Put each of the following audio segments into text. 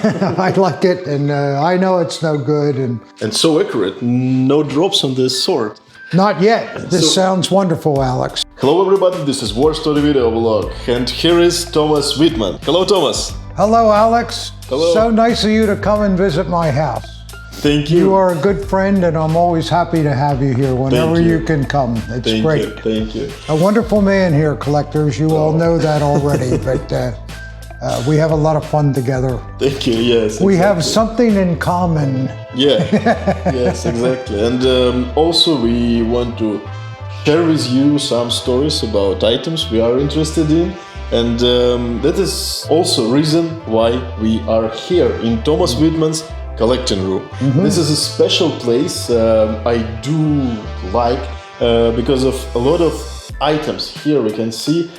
I like it, and I know it's no good. And so accurate, no drops on this sword. Not yet. This sounds wonderful, Alex. Hello everybody, this is WarStory video vlog, and here is Thomas Wittmann. Hello Thomas. Hello, Alex. Hello. So nice of you to come and visit my house. Thank you. You are a good friend, and I'm always happy to have you here whenever you can come. It's great. Thank you. A wonderful man here, collectors. You all know that already, but we have a lot of fun together. Thank you, yes. We have something in common. Yeah, yes, exactly. And also we want to share with you some stories about items we are interested in. And that is also reason why we are here in Thomas Wittmann's collecting room. This is a special place I do like because of a lot of items here we can see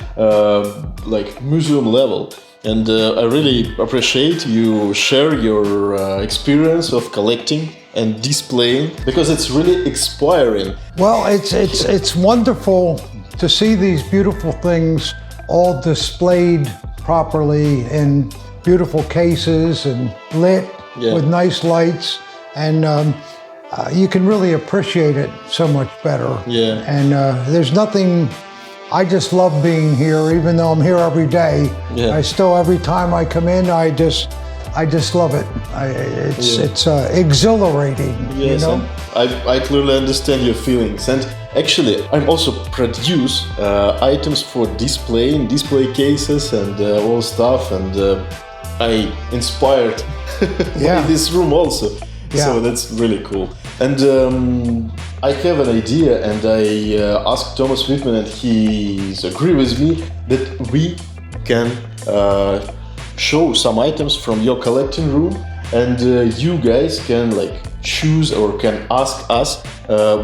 like museum level. And I really appreciate you share your experience of collecting and displaying, because it's really inspiring. Well, it's wonderful to see these beautiful things all displayed properly in beautiful cases and lit with nice lights, and you can really appreciate it so much better. Yeah. And there's nothing. I just love being here, even though I'm here every day. Yeah. I still, every time I come in, I just love it. It's exhilarating. Yes, you know? I clearly understand your feelings. And actually, I'm also produce items for display cases and all stuff. And I inspired by this room also. Yeah. So that's really cool. And I have an idea, and I asked Thomas Wittmann, and he's agree with me that we can show some items from your collecting room, and you guys can like choose or can ask us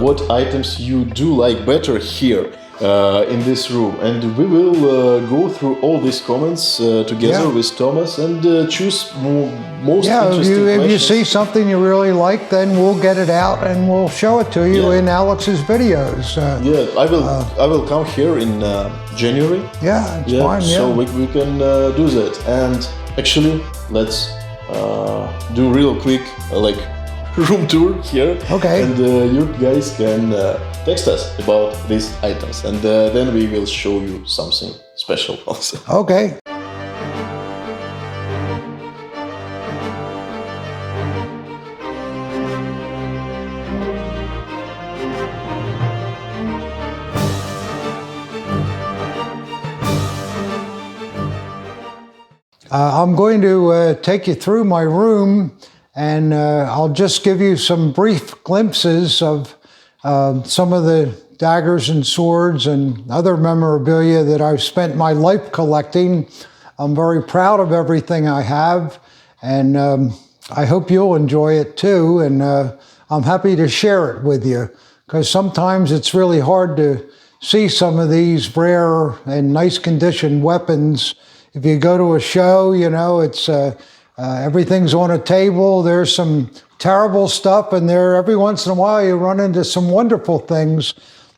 what items you do like better here in this room, and we will go through all these comments together with Thomas and choose most interesting questions. If you see something you really like, then we'll get it out and we'll show it to you in Alex's videos. I will come here in January. Yeah, it's fine. Yeah. So we can do that. And actually, let's do real quick like room tour here. Okay. And you guys can text us about these items, and then we will show you something special also. Okay. I'm going to take you through my room, and I'll just give you some brief glimpses of some of the daggers and swords and other memorabilia that I've spent my life collecting. I'm very proud of everything I have, and I hope you'll enjoy it too. And I'm happy to share it with you, because sometimes it's really hard to see some of these rare and nice condition weapons. If you go to a show, you know, it's everything's on a table. There's some terrible stuff, and every once in a while you run into some wonderful things.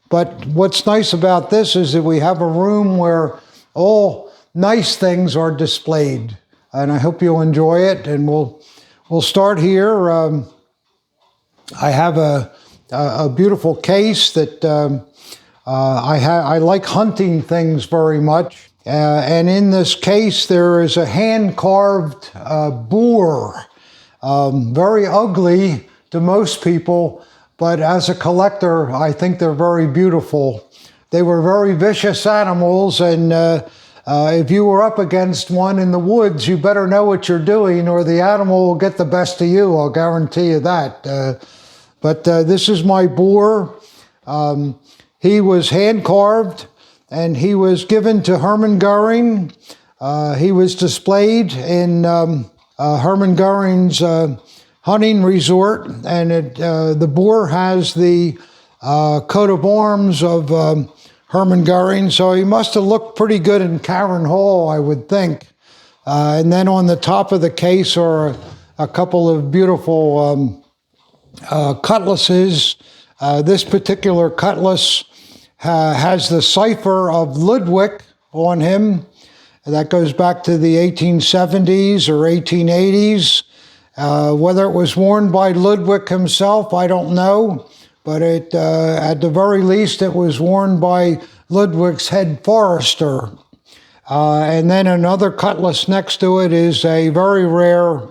But what's nice about this is that we have a room where all nice things are displayed, and I hope you'll enjoy it. And we'll start here. I have a beautiful case that I like hunting things very much. And in this case, there is a hand-carved boar. Very ugly to most people, but as a collector, I think they're very beautiful. They were very vicious animals, and if you were up against one in the woods, you better know what you're doing, or the animal will get the best of you, I'll guarantee you that. But this is my boar. He was hand-carved, and he was given to Hermann Goering. He was displayed in Hermann Goering's hunting resort, and the boar has the coat of arms of Hermann Goering, so he must have looked pretty good in Karen Hall, I would think. And then on the top of the case are a couple of beautiful cutlasses. This particular cutlass has the cipher of Ludwig on him, That goes back to the 1870s or 1880s. Whether it was worn by Ludwig himself, I don't know. But at the very least, it was worn by Ludwig's head forester. And then another cutlass next to it is a very rare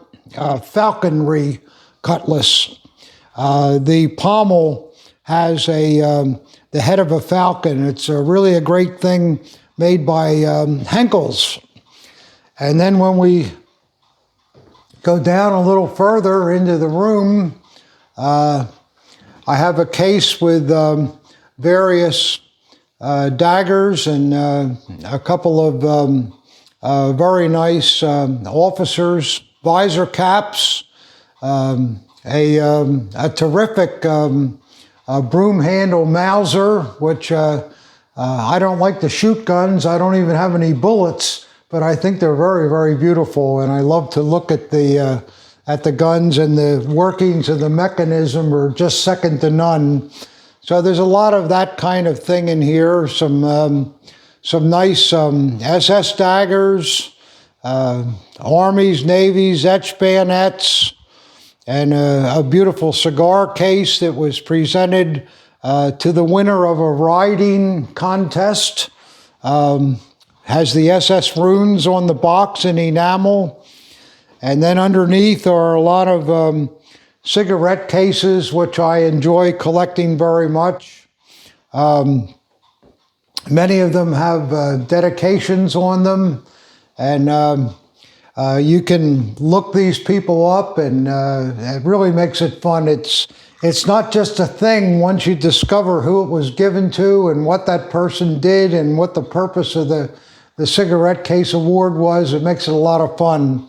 falconry cutlass. The pommel has the head of a falcon. It's really a great thing made by Henkel's. And then when we go down a little further into the room, I have a case with various daggers and a couple of very nice officers' visor caps, a terrific broom handle Mauser, which I don't like to shoot guns. I don't even have any bullets, but I think they're very, very beautiful, and I love to look at the guns, and the workings of the mechanism are just second to none. So there's a lot of that kind of thing in here. Some nice SS daggers, armies, navies, etched bayonets, and a beautiful cigar case that was presented to the winner of a riding contest. Has the SS runes on the box in enamel. And then underneath are a lot of cigarette cases, which I enjoy collecting very much. Many of them have dedications on them, and you can look these people up, and it really makes it fun. It's not just a thing once you discover who it was given to and what that person did and what the purpose of the cigarette case award was. It makes it a lot of fun.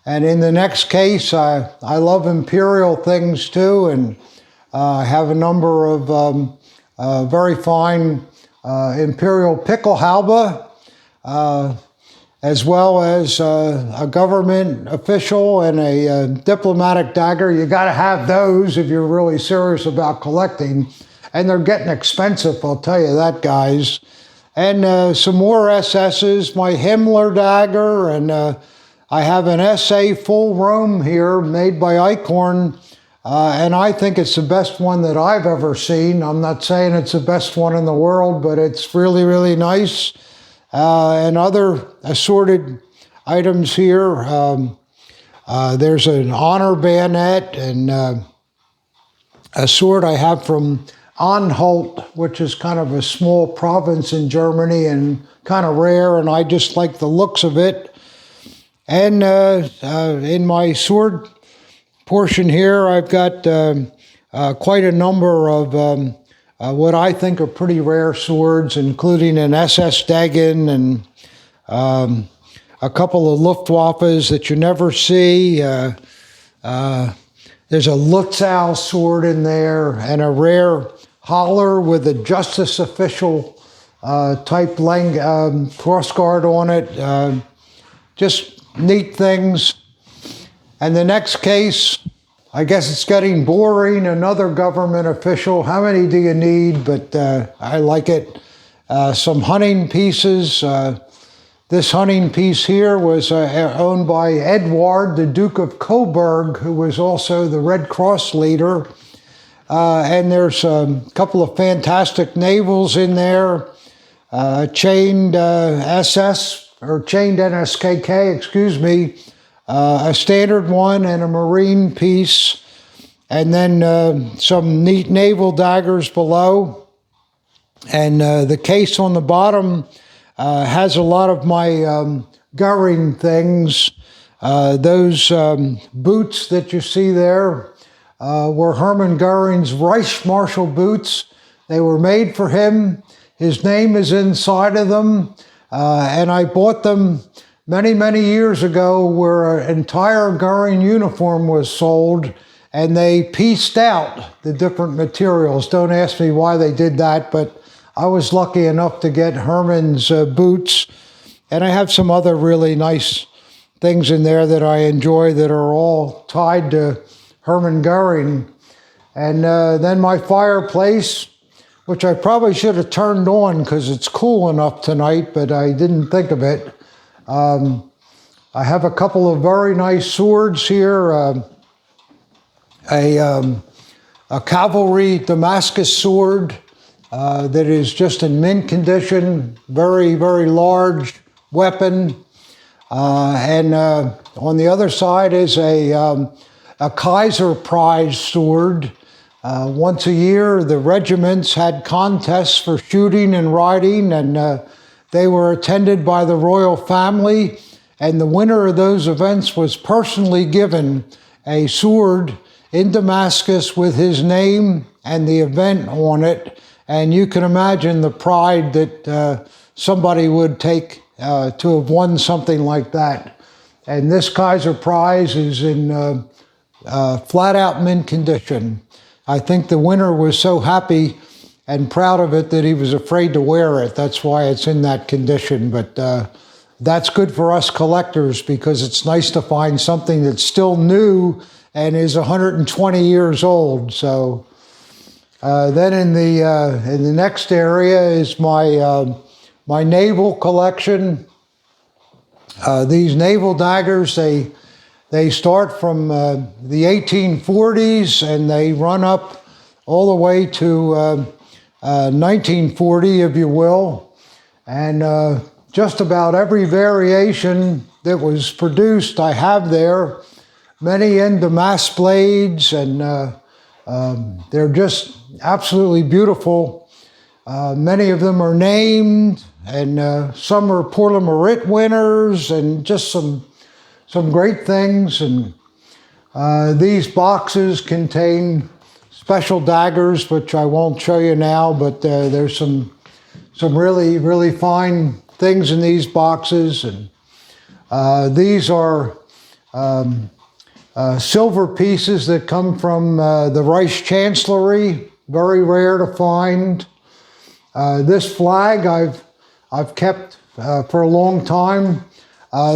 And in the next case, I love imperial things too, and I have a number of very fine imperial pickelhaube, as well as a government official and a diplomatic dagger. You got to have those if you're really serious about collecting, and they're getting expensive, I'll tell you that, guys. And some more SS's, my Himmler dagger, and I have an SA full roam here made by Eichhorn, and I think it's the best one that I've ever seen. I'm not saying it's the best one in the world, but it's really, really nice. And other assorted items here. There's an honor bayonet and a sword I have from Anhalt, which is kind of a small province in Germany and kind of rare, and I just like the looks of it. And in my sword portion here, I've got quite a number of what I think are pretty rare swords, including an SS Degen and a couple of Luftwaffes that you never see. There's a Lutzow sword in there, and a rare Holler with a justice official type crossguard on it. Just neat things. And the next case, I guess it's getting boring, another government official. How many do you need? But I like it. Some hunting pieces. This hunting piece here was owned by Edward, the Duke of Coburg, who was also the Red Cross leader. And there's a couple of fantastic navals in there. Chained SS, or chained NSKK, excuse me. A standard one and a marine piece, and then some neat naval daggers below. And the case on the bottom has a lot of my Goering things. Those boots that you see there were Hermann Goering's Reich Marshal boots. They were made for him. His name is inside of them, and I bought them many, many years ago, where an entire Goering uniform was sold, and they pieced out the different materials. Don't ask me why they did that, but I was lucky enough to get Herman's boots. And I have some other really nice things in there that I enjoy that are all tied to Hermann Goering. And then my fireplace, which I probably should have turned on because it's cool enough tonight, but I didn't think of it. I have a couple of very nice swords here. A cavalry Damascus sword that is just in mint condition, very, very large weapon. And on the other side is a Kaiser prize sword. Once a year, the regiments had contests for shooting and riding, and they were attended by the royal family. And the winner of those events was personally given a sword in Damascus with his name and the event on it. And you can imagine the pride that somebody would take to have won something like that. And this Kaiser prize is in flat out mint condition. I think the winner was so happy and proud of it that he was afraid to wear it. That's why it's in that condition. But that's good for us collectors, because it's nice to find something that's still new and is 120 years old. So then in the next area is my naval collection. These naval daggers, they start from the 1840s and they run up all the way to 1940, if you will. And just about every variation that was produced I have there. Many end Damascus blades, and they're just absolutely beautiful. Many of them are named, and some are Pour le Mérite winners, and just some great things. And these boxes contain special daggers, which I won't show you now, but there's some really, really fine things in these boxes. And these are silver pieces that come from the Reich Chancellery, very rare to find. This flag I've kept for a long time.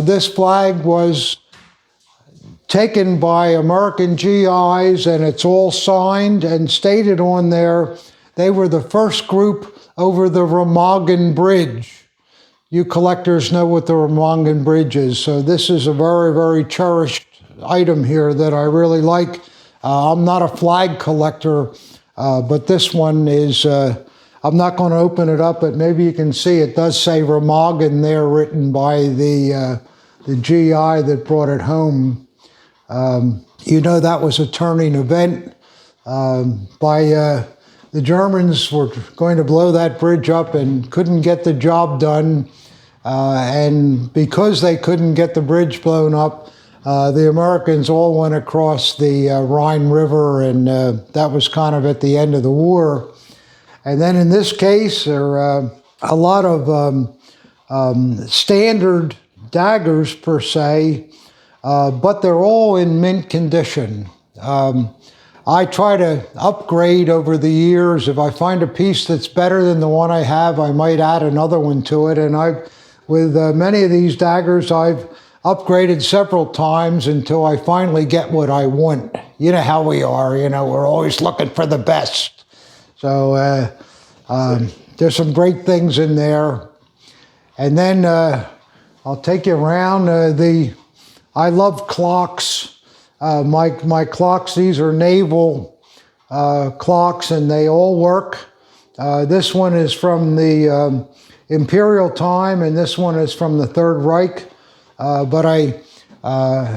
This flag was taken by American GIs, and it's all signed and stated on there. They were the first group over the Remagen Bridge. You collectors know what the Remagen Bridge is, so this is a very, very cherished item here that I really like. I'm not a flag collector, but this one is, I'm not going to open it up, but maybe you can see it does say Remagen there, written by the GI that brought it home. You know, that was a turning event. The Germans were going to blow that bridge up and couldn't get the job done. And because they couldn't get the bridge blown up, the Americans all went across the Rhine River, and that was kind of at the end of the war. And then in this case, there are a lot of standard daggers per se, but they're all in mint condition. I try to upgrade over the years. If I find a piece that's better than the one I have, I might add another one to it. And with many of these daggers, I've upgraded several times until I finally get what I want. You know how we are, we're always looking for the best. So there's some great things in there. And then I'll take you around. I love clocks. My clocks, these are naval clocks, and they all work. This one is from the Imperial time, and this one is from the Third Reich. But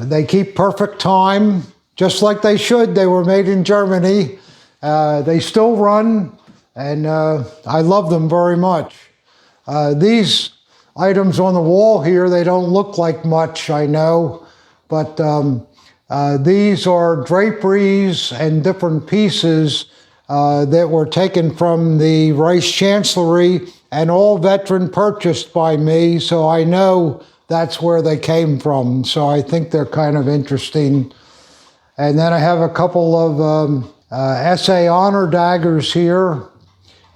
they keep perfect time, just like they should. They were made in Germany. They still run, and I love them very much. These items on the wall here, they don't look like much, I know, but these are draperies and different pieces that were taken from the Reich Chancellery, and all veteran purchased by me, so I know that's where they came from. So I think they're kind of interesting. And then I have a couple of SA honor daggers here.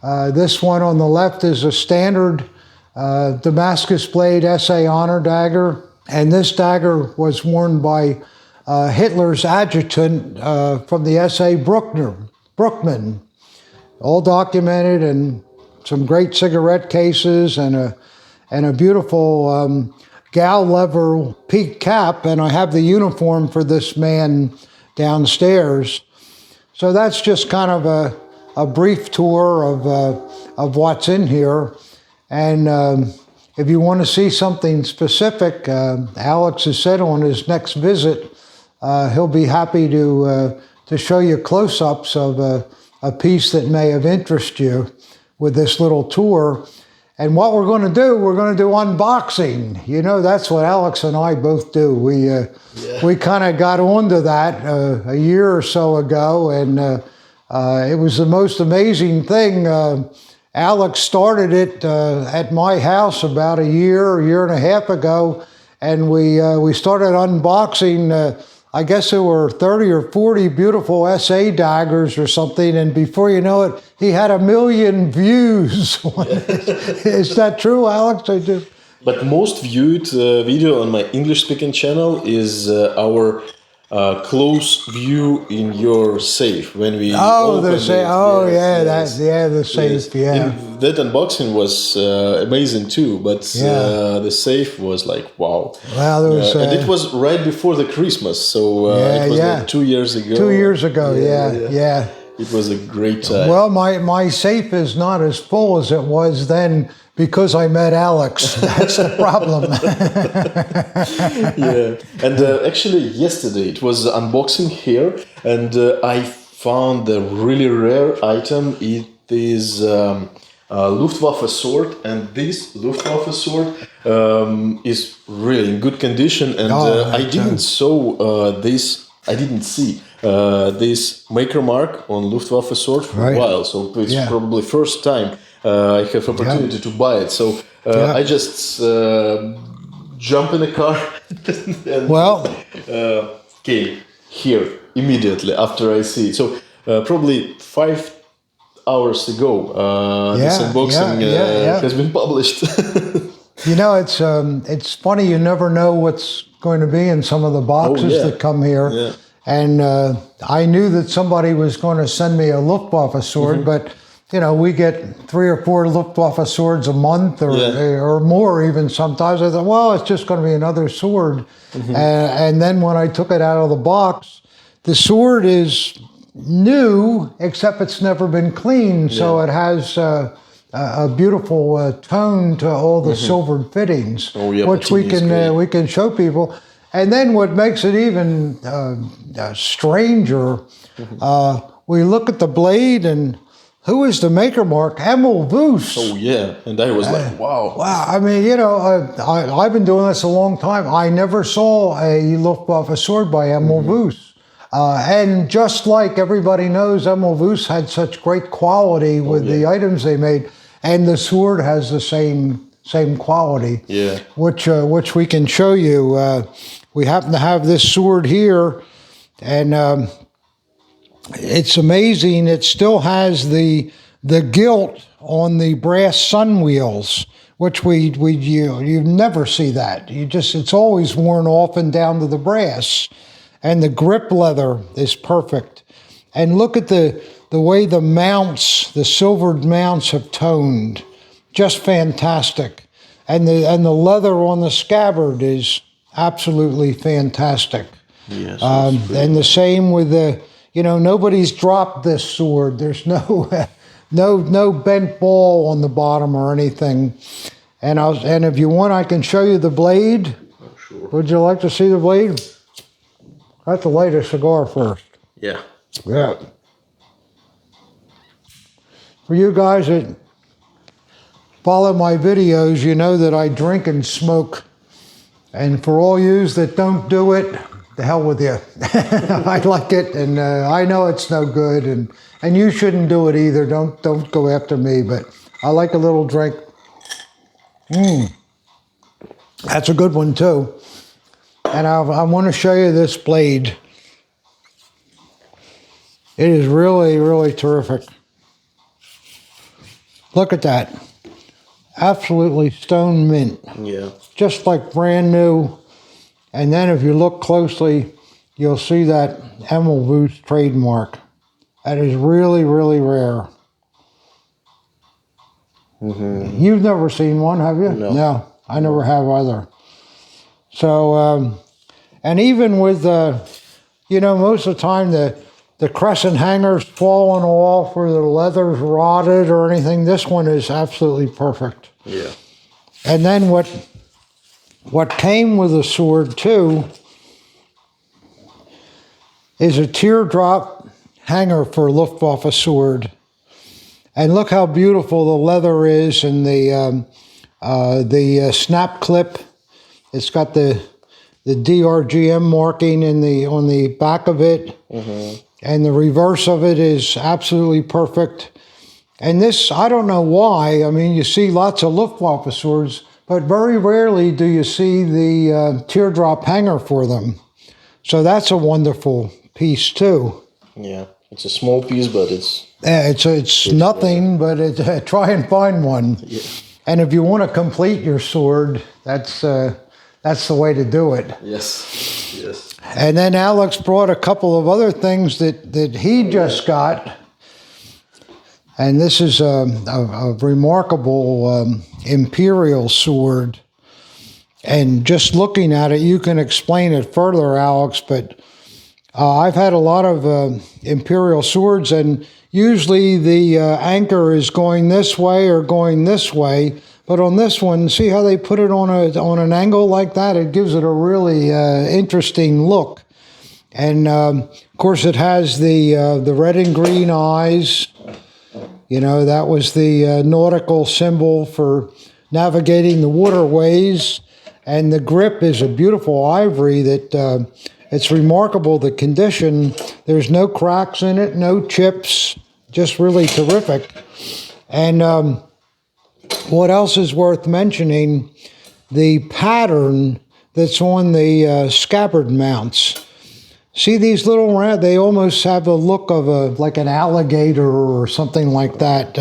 This one on the left is a standard Damascus blade SA honor dagger. And this dagger was worn by Hitler's adjutant from the SA Wittmann. All documented, and some great cigarette cases, and a beautiful gal leather peak cap, and I have the uniform for this man downstairs. So that's just kind of a brief tour of what's in here. And if you want to see something specific, Alex has said on his next visit, he'll be happy to show you close-ups of a piece that may have interested you with this little tour. And what we're going to do unboxing. You know, that's what Alex and I both do. We kind of got onto that a year or so ago, and it was the most amazing thing. Alex started it at my house about a year and a half ago, and we started unboxing. I guess there were 30 or 40 beautiful SA daggers or something, and before you know it, he had 1 million views. Is that true, Alex? I do. But most viewed video on my English-speaking channel is our close view in your safe when we opened the safe. it. Oh, yes, yeah, yes. the safe. Yeah. And that unboxing was amazing too, but the safe was like wow. Well, there was, and it was right before the Christmas, so it was like 2 years ago. 2 years ago, yeah. It was a great time. Well, my safe is not as full as it was then because I met Alex. That's the problem. Yeah, and actually yesterday it was unboxing here, and I found a really rare item. It is Luftwaffe sword, and this Luftwaffe sword is really in good condition. And I didn't see this maker mark on Luftwaffe sword for a while, so it's probably first time I have opportunity to buy it. So I just jump in the car and came here immediately after I see it. So probably 5 hours ago, this unboxing has been published. You know, it's funny. You never know what's going to be in some of the boxes that come here. Yeah. And I knew that somebody was going to send me a Luftwaffe sword, but you know, we get 3 or 4 Luftwaffe swords a month or more even sometimes. I thought, well, it's just going to be another sword. And then when I took it out of the box, the sword is new, except it's never been cleaned. So it has a beautiful tone to all the silvered fittings, which we can show people. And then what makes it even stranger, we look at the blade, and who is the maker mark? Emil Voos. Oh yeah, and I was like, wow. Wow, I mean, you know, I've been doing this a long time. I never saw a Luftwaffe sword by Emil Voos. And just like everybody knows, Emil Voos had such great quality with the items they made, and the sword has the same quality. Yeah. Which we can show you. We happen to have this sword here, and it's amazing. It still has the gilt on the brass sun wheels, which you never see that. It's always worn off and down to the brass. And the grip leather is perfect. And look at the way the mounts, the silvered mounts have toned. Just fantastic. And the leather on the scabbard is absolutely fantastic. Yes. And the same with nobody's dropped this sword. There's no bent ball on the bottom or anything. And if you want, I can show you the blade. Oh, sure. Would you like to see the blade? I have to light a cigar first. Yeah. Yeah. For you guys that follow my videos, you know that I drink and smoke. And for all yous that don't do it, the hell with you. I like it, and I know it's no good, and you shouldn't do it either. Don't go after me, but I like a little drink. That's a good one too. And I want to show you this blade. It is really, really terrific. Look at that. Absolutely stone mint. Yeah. Just like brand new. And then if you look closely, you'll see that Emil Voos trademark. That is really, really rare. You've never seen one, have you? No. No, I never have either. So, and even with, most of the time the crescent hanger's fallen off or the leather's rotted or anything, this one is absolutely perfect. Yeah. And then what came with the sword too is a teardrop hanger for Luftwaffe sword. And look how beautiful the leather is, and the snap clip. It's got the DRGM marking on the back of it, and the reverse of it is absolutely perfect. And this, I don't know why. I mean, you see lots of Luftwaffe swords, but very rarely do you see the teardrop hanger for them. So that's a wonderful piece too. Yeah, it's a small piece, but it's nothing, but try and find one. Yeah. And if you want to complete your sword, that's the way to do it. Yes, yes. And then Alex brought a couple of other things that he just got. And this is a remarkable imperial sword. And just looking at it, you can explain it further, Alex, but I've had a lot of imperial swords, and usually the anchor is going this way or going this way. But on this one, see how they put it on an angle like that? It gives it a really interesting look. And of course, it has the red and green eyes. That was the nautical symbol for navigating the waterways. And the grip is a beautiful ivory that it's remarkable, the condition. There's no cracks in it, no chips, just really terrific. And what else is worth mentioning? The pattern that's on the scabbard mounts. See these little round, they almost have the look of like an alligator or something like that.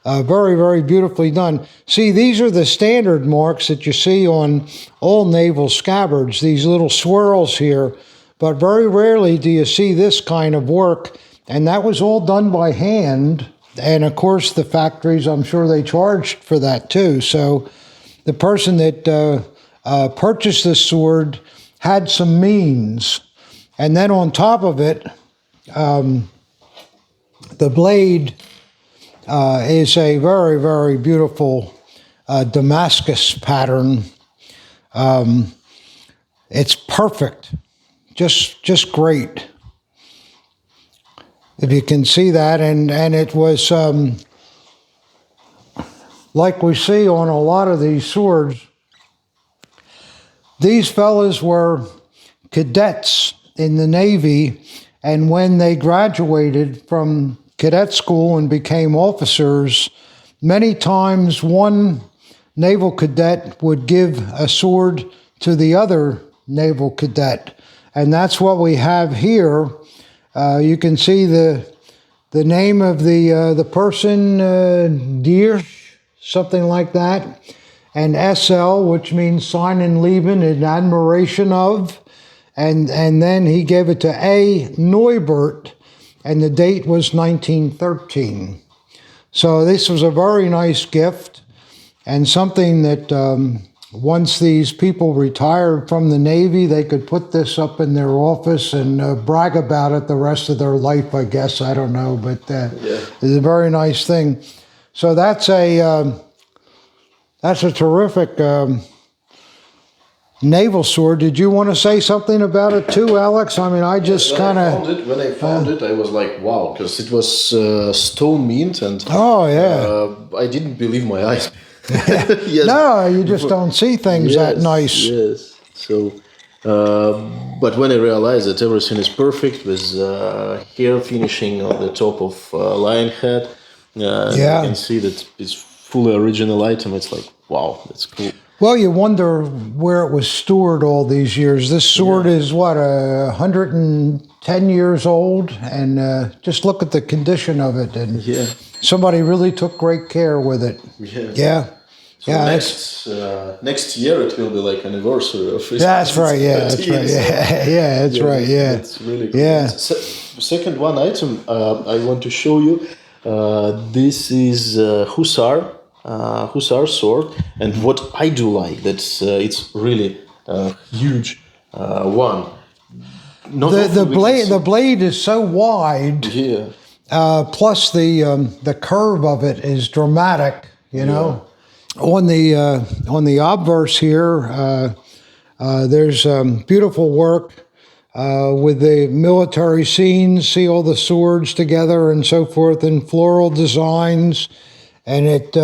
Very, very beautifully done. See, these are the standard marks that you see on all naval scabbards, these little swirls here. But very rarely do you see this kind of work. And that was all done by hand. And of course, the factories, I'm sure they charged for that too. So the person that purchased this sword had some means. And then on top of it, the blade is a very, very beautiful Damascus pattern. It's perfect, just great. If you can see that, and it was like we see on a lot of these swords. These fellas were cadets in the Navy, and when they graduated from cadet school and became officers, many times one naval cadet would give a sword to the other naval cadet. And that's what we have here. You can see the name of the person, Dirsch, something like that, and SL, which means sign and Leben, in admiration of. And then he gave it to A. Neubert, and the date was 1913. So this was a very nice gift, and something that once these people retired from the Navy, they could put this up in their office and brag about it the rest of their life, I guess. I don't know, but it's a very nice thing. So that's a terrific naval sword. Did you want to say something about it too, Alex? I mean, I just kind of... When I found it, I was like, wow, because it was stone mint, and I didn't believe my eyes. Yes. No, you just don't see things that nice. Yes. So, but when I realized that everything is perfect with hair finishing on the top of lion head, you can see that it's fully original item. It's like, wow, that's cool. Well, you wonder where it was stored all these years. This sword is, 110 years old? And just look at the condition of it. And somebody really took great care with it. So next year it will be like anniversary of it. That's right, that's right. That's right, It's really cool. Second one item I want to show you. This is Hussar sword, and what I do like that it's really huge one. Not The often we can blade see- the blade is so wide. Yeah. Plus the curve of it is dramatic, you know. On the obverse here, there's beautiful work with the military scenes. See all the swords together and so forth, and floral designs, and it.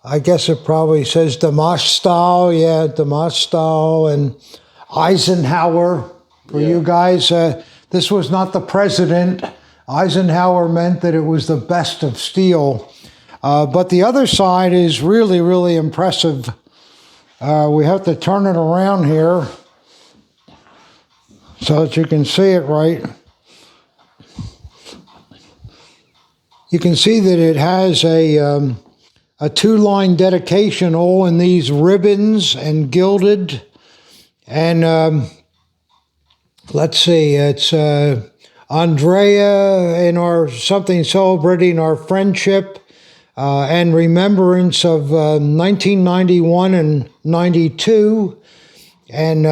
I guess it probably says Damascus style, yeah, Damascus style, and Eisenhower for you guys. This was not the president. Eisenhower meant that it was the best of steel. But the other side is really, really impressive. We have to turn it around here so that you can see it right. You can see that it has a two-line dedication, all in these ribbons and gilded. And let's see, it's Andrea in our something celebrating our friendship and remembrance of 1991 and 92. And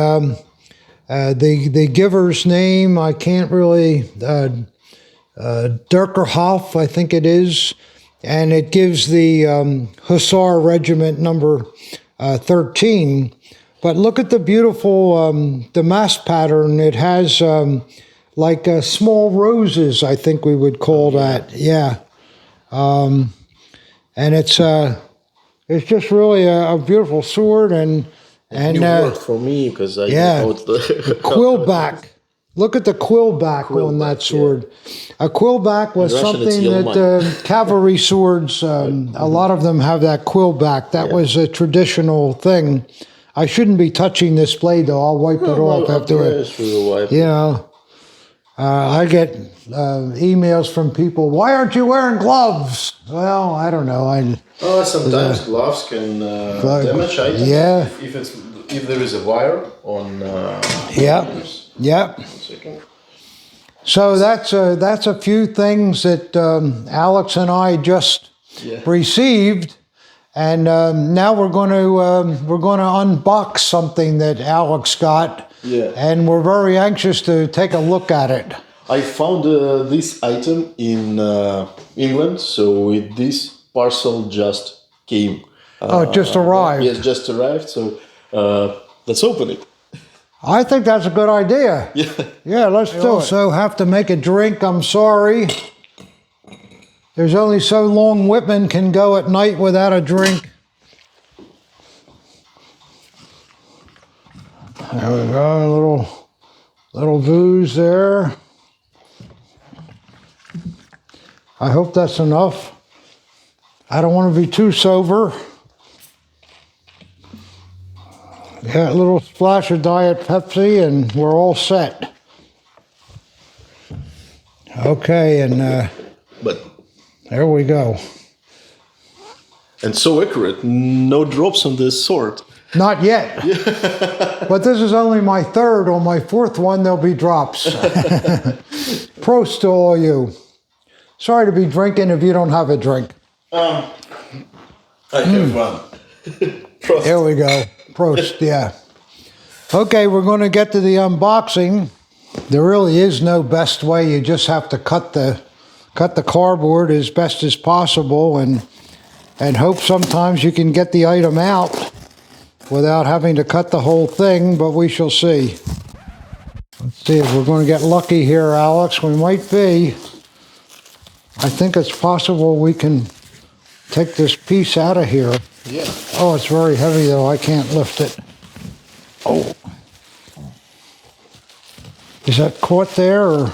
the giver's name, I can't really, Durkerhoff, I think it is. And it gives the Hussar Regiment number 13. But look at the beautiful damask pattern. It has like small roses, I think we would call that. Yeah. And it's just really a beautiful sword and New word for me because I know the quill back. Look at the quill back on that sword. A quill back was Russian, it's something that cavalry swords, a lot of them have that quill back. That was a traditional thing. I shouldn't be touching this blade though. I'll wipe it off after it. You know, I get emails from people, why aren't you wearing gloves? Well, I don't know. Sometimes gloves can damage items. Yeah. If there is a wire on. Yeah. So that's a few things that Alex and I just received, and now we're going to unbox something that Alex got, and we're very anxious to take a look at it. I found this item in England, so this parcel just came. It just arrived. Yes, just arrived. So let's open it. I think that's a good idea. Yeah, let's do it. Also have to make a drink, I'm sorry. There's only so long Wittmann can go at night without a drink. There we go, a little booze there. I hope that's enough. I don't want to be too sober. Yeah, a little splash of Diet Pepsi and we're all set. Okay, and but there we go. And so accurate, no drops on this sword. Not yet. But this is only my third. On my fourth one, there'll be drops. Prost to all you. Sorry to be drinking if you don't have a drink. I have one. Prost. There we go. Prost, yeah. Okay, we're going to get to the unboxing. There really is no best way. You just have to cut the cardboard as best as possible and hope sometimes you can get the item out without having to cut the whole thing, but we shall see. Let's see if we're going to get lucky here, Alex. We might be. I think it's possible we can take this piece out of here. Yeah. Oh, it's very heavy though. I can't lift it. Oh. Is that caught there or?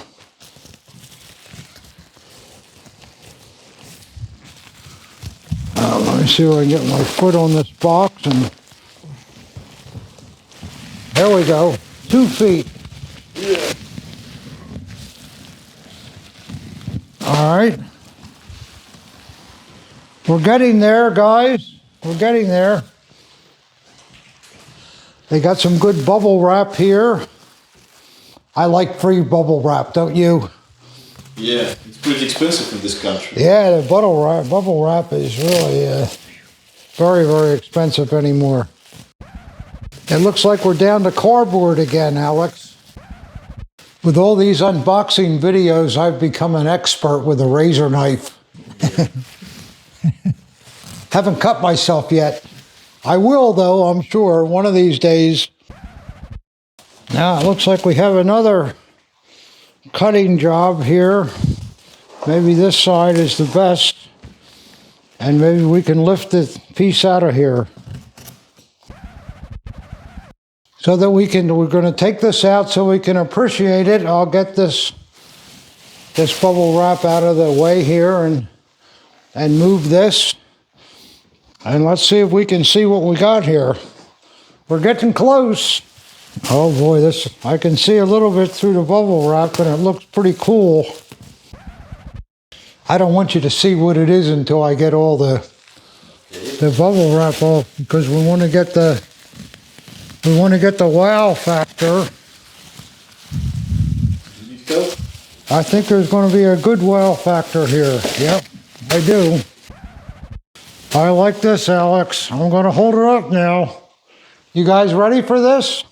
Let me see if I can get my foot on this box and there we go. 2 feet. Yeah. All right. We're getting there, guys. We're getting there. They got some good bubble wrap here. I like free bubble wrap, don't you? Yeah, it's pretty expensive in this country. Yeah, the bubble wrap is really very, very expensive anymore. It looks like we're down to cardboard again, Alex. With all these unboxing videos, I've become an expert with a razor knife. Haven't cut myself yet. I will, though, I'm sure, one of these days. Now, it looks like we have another cutting job here. Maybe this side is the best. And maybe we can lift the piece out of here. So that we're going to take this out so we can appreciate it. I'll get this bubble wrap out of the way here and move this. And let's see if we can see what we got here. We're getting close. Oh boy, I can see a little bit through the bubble wrap and it looks pretty cool. I don't want you to see what it is until I get all the bubble wrap off, because we want to get the wow factor. I think there's going to be a good wow factor here. Yep, I do. I like this, Alex. I'm going to hold her up now. You guys ready for this?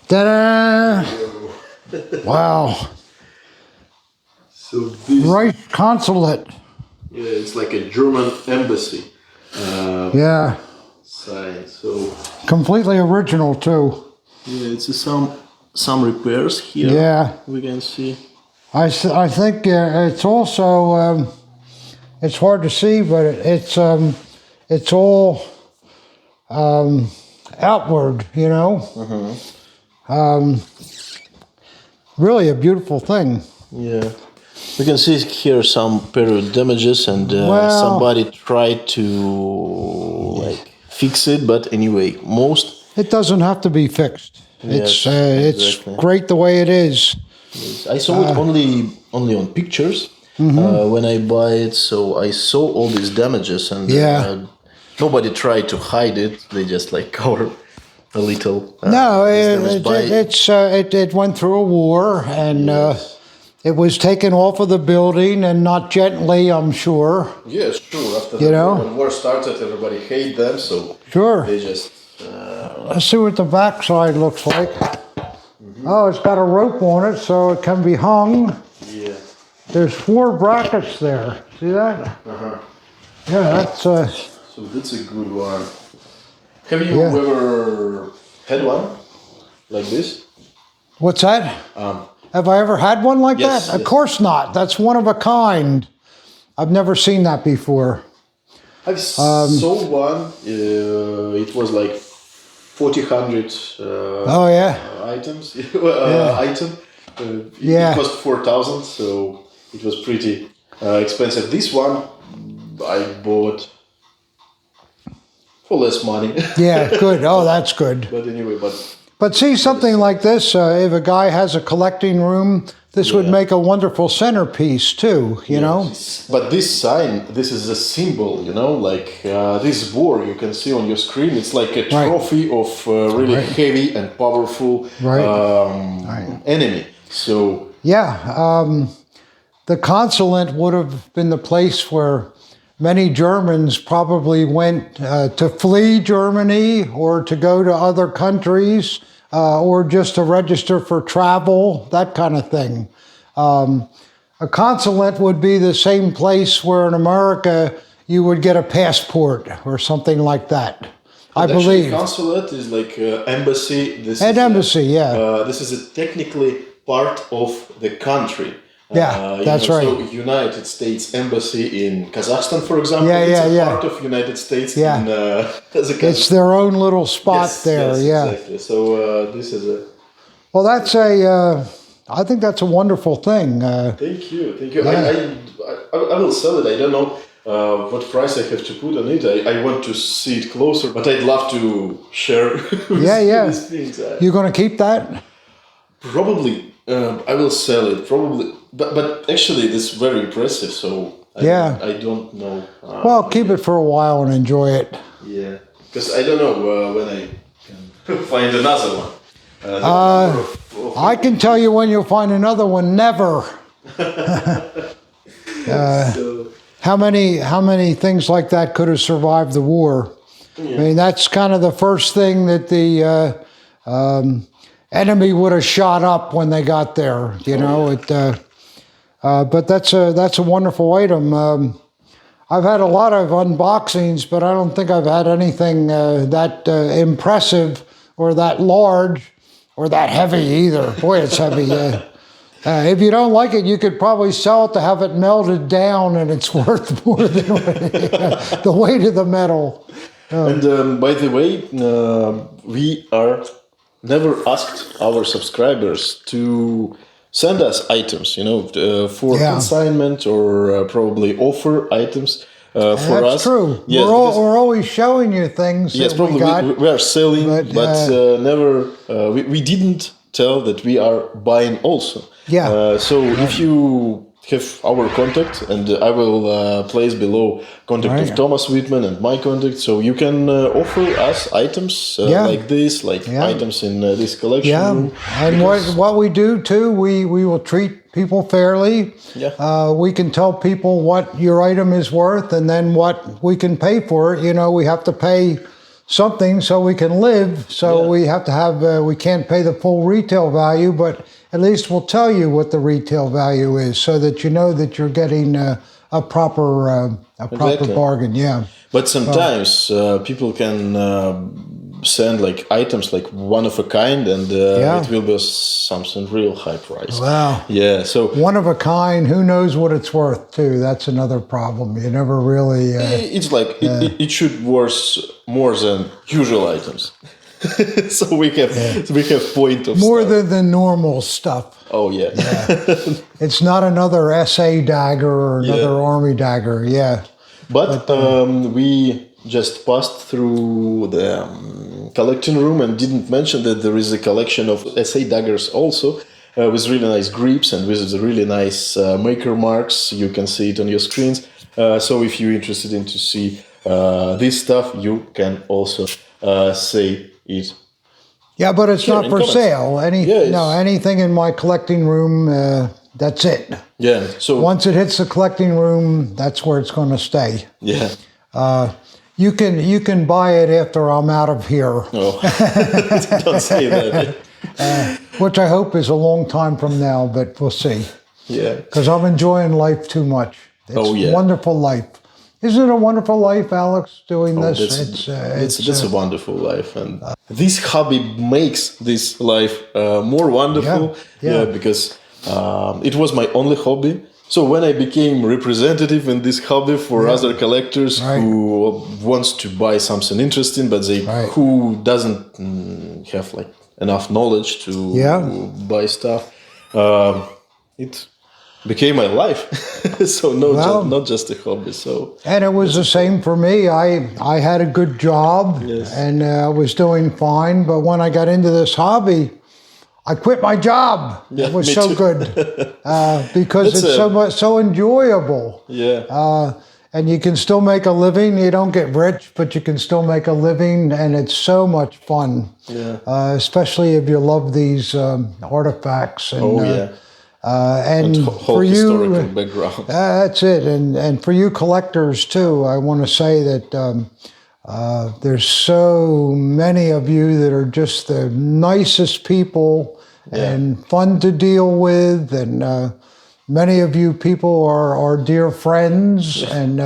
Ta-da! Wow. So this, right consulate. Yeah, it's like a German embassy. Yeah. Sign. So completely original too. yeah, it's some repairs here. Yeah. We can see. I think it's also it's hard to see, but it's all outward, you know. Really a beautiful thing. Yeah. We can see here some period damages, and somebody tried to like fix it, but anyway, it doesn't have to be fixed. Yes, it's exactly. great the way it is. Yes. I saw it only on pictures when I buy it, so I saw all these damages, and nobody tried to hide it. They just like cover a little. No, it went through a war, and it was taken off of the building, and not gently, I'm sure. Yes, sure. After the war started, everybody hated them, so they just... Let's see what the back side looks like. Oh, it's got a rope on it, so it can be hung. Yeah. There's 4 brackets there. See that? Yeah, that's... So that's a good one. Have you ever had one like this? What's that? Have I ever had one like that? Yes. Of course not. That's one of a kind. I've never seen that before. I saw one. It was like 400 items. Item. It cost 4,000, so it was pretty expensive. This one I bought for less money. Yeah, good. Oh, that's good. But anyway, But see, something like this, if a guy has a collecting room, this would make a wonderful centerpiece too, you know? But this sign, this is a symbol, you know, like this board you can see on your screen, it's like a trophy of really heavy and powerful enemy. So the consulate would have been the place where many Germans probably went to flee Germany, or to go to other countries, or just to register for travel, that kind of thing. A consulate would be the same place where in America you would get a passport or something like that. I believe. Consulate is like embassy. This is technically part of the country. That's right. So United States Embassy in Kazakhstan, for example, it's a part of United States in Kazakhstan. It's their own little spot there, exactly. So this is a... Well, that's I think that's a wonderful thing. Thank you. I will sell it. I don't know what price I have to put on it. I want to see it closer, but I'd love to share these things. You're going to keep that? Probably. I will sell it, probably. But actually, this is very impressive, so I don't know. Well, keep it for a while and enjoy it. Yeah, because I don't know when I can find another one. I can tell you when you'll find another one. Never. How many things like that could have survived the war? I mean, that's kind of the first thing that the enemy would have shot up when they got there. You know, but that's a wonderful item. I've had a lot of unboxings, but I don't think I've had anything that impressive or that large or that heavy either. Boy, it's heavy. If you don't like it, you could probably sell it to have it melted down, and it's worth more than the weight of the metal. And by the way, we are never asked our subscribers to send us items, for consignment or probably offer items for us. That's true. Yes, we're always showing you things. Yes, that probably we got, we are selling, but never. We didn't tell that we are buying also. Yeah. So if you have our contact, and I will place below contact of Thomas Wittmann and my contact, so you can offer us items like this, items in this collection room. And what we do too, we will treat people fairly. Yeah. We can tell people what your item is worth, and then what we can pay for it. We have to pay something so we can live. So we have to have. We can't pay the full retail value, but at least we'll tell you what the retail value is, so that you know that you're getting a proper bargain. Yeah. But sometimes people can send items one of a kind, and it will be something real high price. Wow. Yeah. So one of a kind. Who knows what it's worth too? That's another problem. You never really. It's it should worth more than usual items. So we have point of more stuff. than the normal stuff. Oh yeah. It's not another SA dagger or another army dagger. Yeah. But we just passed through the collecting room and didn't mention that there is a collection of SA daggers also, with really nice grips and with really nice maker marks. You can see it on your screens. So if you're interested in to see this stuff, you can also say it. Yeah, but it's not for comments. Sale. Anything in my collecting room, that's it. Yeah. So once it hits the collecting room, that's where it's going to stay. Yeah. You can buy it after I'm out of here. Oh, don't say that. Which I hope is a long time from now, but we'll see. Yeah. Because I'm enjoying life too much. It's a wonderful life. Isn't it a wonderful life, Alex, doing this? It's a wonderful life. And this hobby makes this life more wonderful. Yeah, because it was my only hobby. So when I became representative in this hobby for other collectors who wants to buy something interesting, but who doesn't have enough knowledge to buy stuff, it became my life. So not just a hobby. So and it was the same for me. I had a good job and I was doing fine, but when I got into this hobby, I quit my job. Yeah, it was so good because it's so enjoyable. Yeah. And you can still make a living. You don't get rich, but you can still make a living, and it's so much fun. Yeah. Especially if you love these artifacts. And, and whole for you, historical background. That's it. And for you collectors too, I want to say that there's so many of you that are just the nicest people and fun to deal with, and many of you people are dear friends. And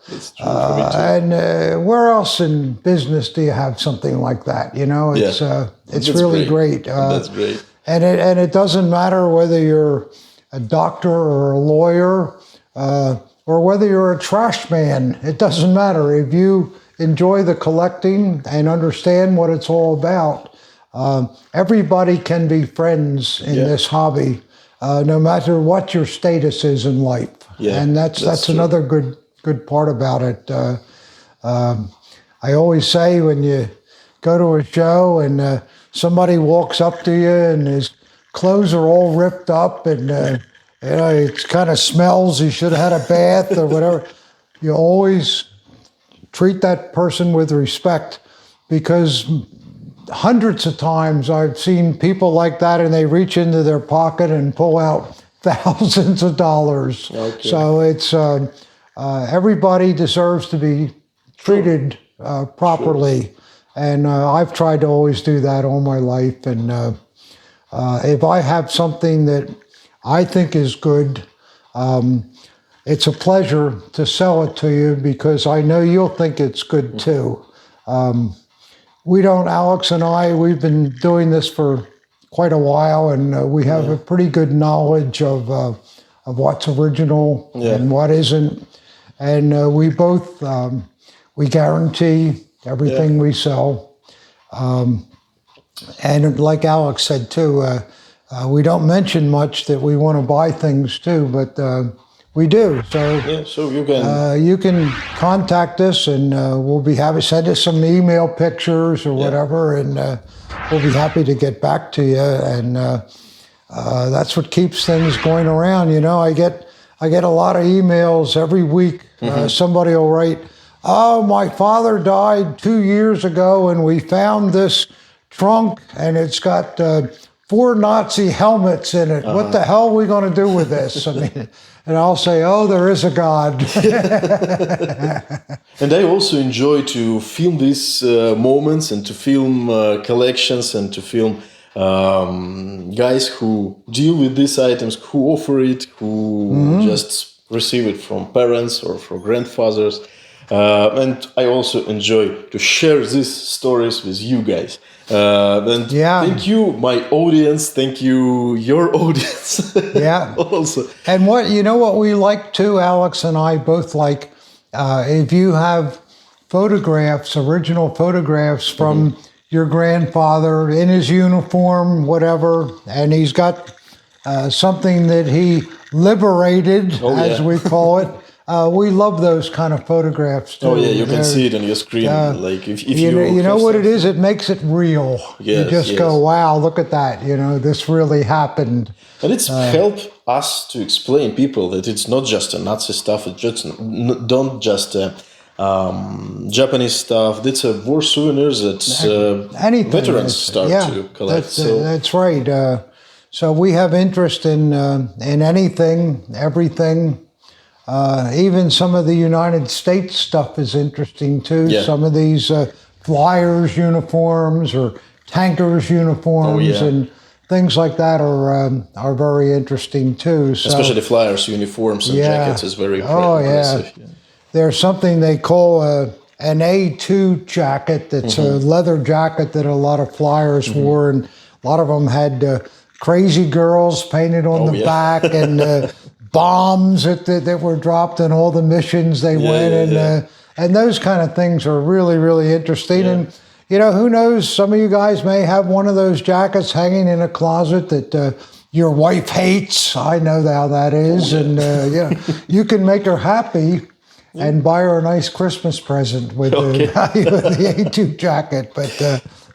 It's true for me too. and where else in business do you have something like that? It's That's really great. That's great. And it doesn't matter whether you're a doctor or a lawyer or whether you're a trash man. It doesn't matter. If you enjoy the collecting and understand what it's all about, everybody can be friends in this hobby, no matter what your status is in life. Yeah, and that's true. another good part about it. I always say when you go to a show and somebody walks up to you and his clothes are all ripped up and it kind of smells, he should have had a bath or whatever, you always treat that person with respect, because hundreds of times I've seen people like that and they reach into their pocket and pull out thousands of dollars. Okay. So it's everybody deserves to be treated properly. And I've tried to always do that all my life. And if I have something that I think is good, it's a pleasure to sell it to you because I know you'll think it's good too. We don't, Alex and I, we've been doing this for quite a while, and we have a pretty good knowledge of what's original and what isn't. And we both, we guarantee everything we sell. And like Alex said too, we don't mention much that we want to buy things too, but we do. So, so you can contact us, and we'll be happy. Send us some email pictures or whatever, and we'll be happy to get back to you. And that's what keeps things going around. You know, I get a lot of emails every week. Somebody will write, "Oh, my father died 2 years ago, and we found this trunk, and it's got 4 Nazi helmets in it. What the hell are we going to do with this?" I mean, and I'll say, "Oh, there is a God." And I also enjoy to film these moments and to film collections and to film guys who deal with these items, who offer it, who just receive it from parents or from grandfathers. And I also enjoy to share these stories with you guys. And thank you, my audience. Thank you, your audience. Also. And what we like too, Alex and I both like, if you have photographs, original photographs from your grandfather in his uniform, whatever, and he's got something that he liberated, as we call it. We love those kind of photographs too. Oh yeah, you can see it on your screen. Like if you know what it is, it makes it real. You just go, wow, look at that. You know, this really happened. And it's helped us to explain people that it's not just a Nazi stuff. It's just don't just Japanese stuff. It's a war souvenirs that veterans start to collect. That's right. So we have interest in anything, everything. Even some of the United States stuff is interesting too. Some of these flyers uniforms or tankers uniforms and things like that are very interesting too. So, especially the flyers uniforms and jackets is very impressive. There's something they call an A2 jacket. That's a leather jacket that a lot of flyers wore, and a lot of them had crazy girls painted on the back and bombs that were dropped in all the missions they went and those kind of things are really, really interesting. And you know, who knows, some of you guys may have one of those jackets hanging in a closet that your wife hates. I know how that is. And you can make her happy and buy her a nice Christmas present with the value of the A2 jacket. But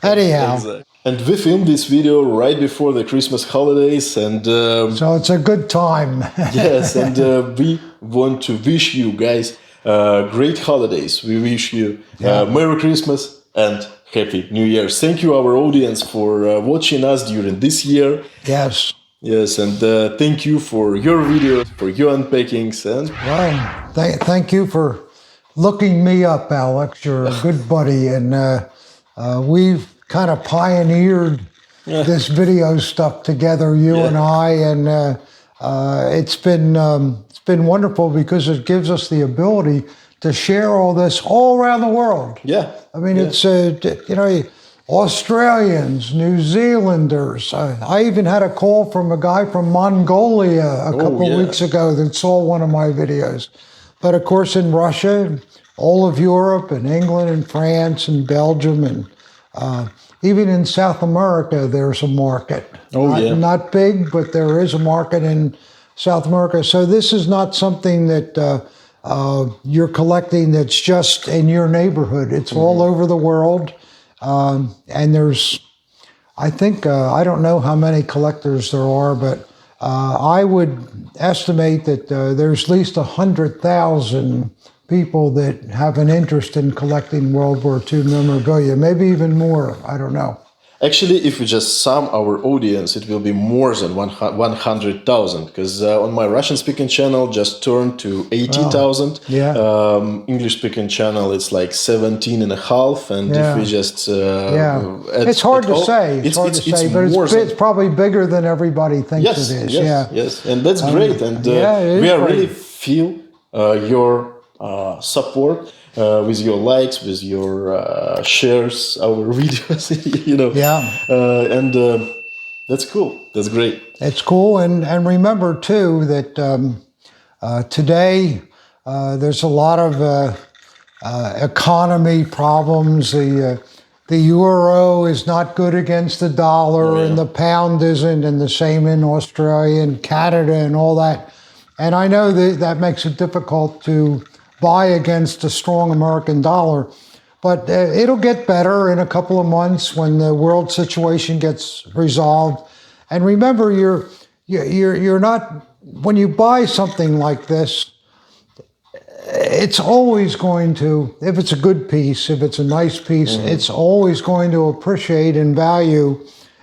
anyhow. Exactly. And we filmed this video right before the Christmas holidays, and so it's a good time. Yes, and we want to wish you guys great holidays. We wish you Merry Christmas and Happy New Year. Thank you, our audience, for watching us during this year. Yes, and thank you for your videos, for your unpackings, and thank you for looking me up, Alex. You're a good buddy, and we've kind of pioneered this video stuff together, you and I, and it's been wonderful because it gives us the ability to share all this all around the world. I mean, it's Australians, New Zealanders. I even had a call from a guy from Mongolia a couple of weeks ago that saw one of my videos. But of course, in Russia, all of Europe, and England, and France, and Belgium, and even in South America, there's a market. Not big, but there is a market in South America. So this is not something that you're collecting that's just in your neighborhood. It's all over the world. And there's, I think, I don't know how many collectors there are, but I would estimate that there's at least 100,000 people that have an interest in collecting World War II memorabilia, maybe even more. I don't know. Actually, if we just sum our audience, it will be more than 100,000, because on my Russian-speaking channel just turned to 80,000. Yeah. English-speaking channel, it's like 17 and a half, and if we just add it's hard it to all, say. It's hard to say, but it's probably bigger than everybody thinks it is. Yes, and that's great. And we really feel your support with your likes, with your shares, our videos, you know. And that's cool. That's great. It's cool, and remember too that today there's a lot of economy problems. The euro is not good against the dollar, and the pound isn't, and the same in Australia and Canada and all that. And I know that makes it difficult to buy against a strong American dollar, but it'll get better in a couple of months when the world situation gets resolved. And remember, you're not, when you buy something like this, it's always going to, if it's a good piece, if it's a nice piece, it's always going to appreciate in value.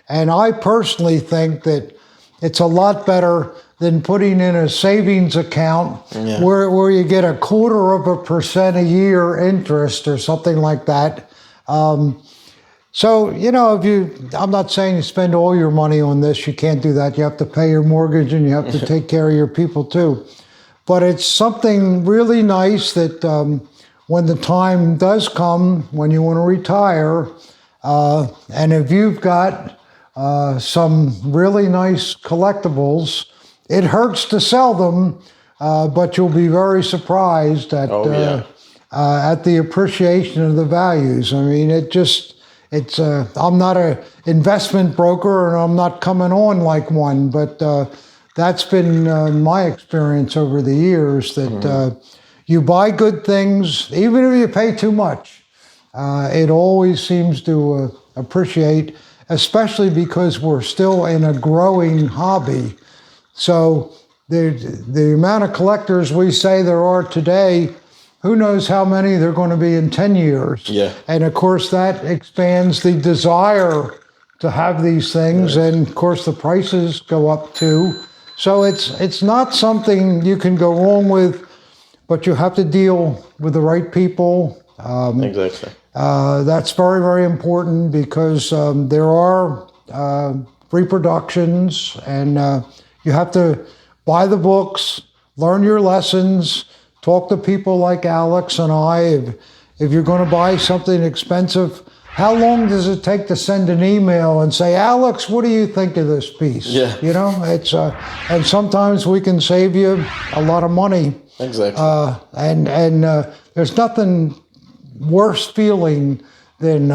And I personally think that it's a lot better than putting in a savings account where you get 0.25% a year interest or something like that. So, you know, I'm not saying you spend all your money on this. You can't do that. You have to pay your mortgage and you have to take care of your people too. But it's something really nice that when the time does come, when you want to retire, and if you've got some really nice collectibles, it hurts to sell them, but you'll be very surprised at the appreciation of the values. I mean, I'm not an investment broker and I'm not coming on like one, but that's been my experience over the years, that you buy good things, even if you pay too much, it always seems to appreciate, especially because we're still in a growing hobby. So the amount of collectors we say there are today, who knows how many there are going to be in 10 years. Yeah. And of course that expands the desire to have these things, and of course the prices go up too. So it's not something you can go wrong with, but you have to deal with the right people. Exactly. That's very, very important, because there are reproductions, and you have to buy the books, learn your lessons, talk to people like Alex and I. If you're going to buy something expensive, how long does it take to send an email and say, Alex, what do you think of this piece? Yeah. You know, it's and sometimes we can save you a lot of money. Exactly. And there's nothing worse feeling than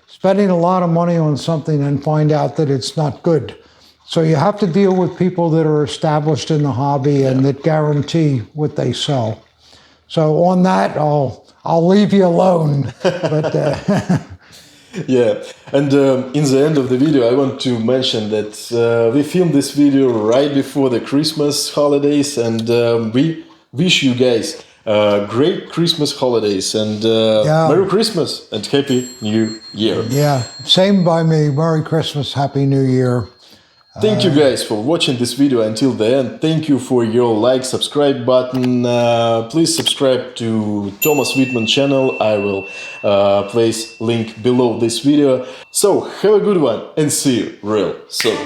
spending a lot of money on something and find out that it's not good. So you have to deal with people that are established in the hobby and that guarantee what they sell. So on that, I'll leave you alone. But yeah, and in the end of the video, I want to mention that we filmed this video right before the Christmas holidays, and we wish you guys great Christmas holidays, and Merry Christmas and Happy New Year. Yeah, same by me. Merry Christmas, Happy New Year. Thank you guys for watching this video until the end. Thank you for your like, subscribe button. Please subscribe to Thomas Wittmann channel. I will place link below this video. So have a good one and see you real soon.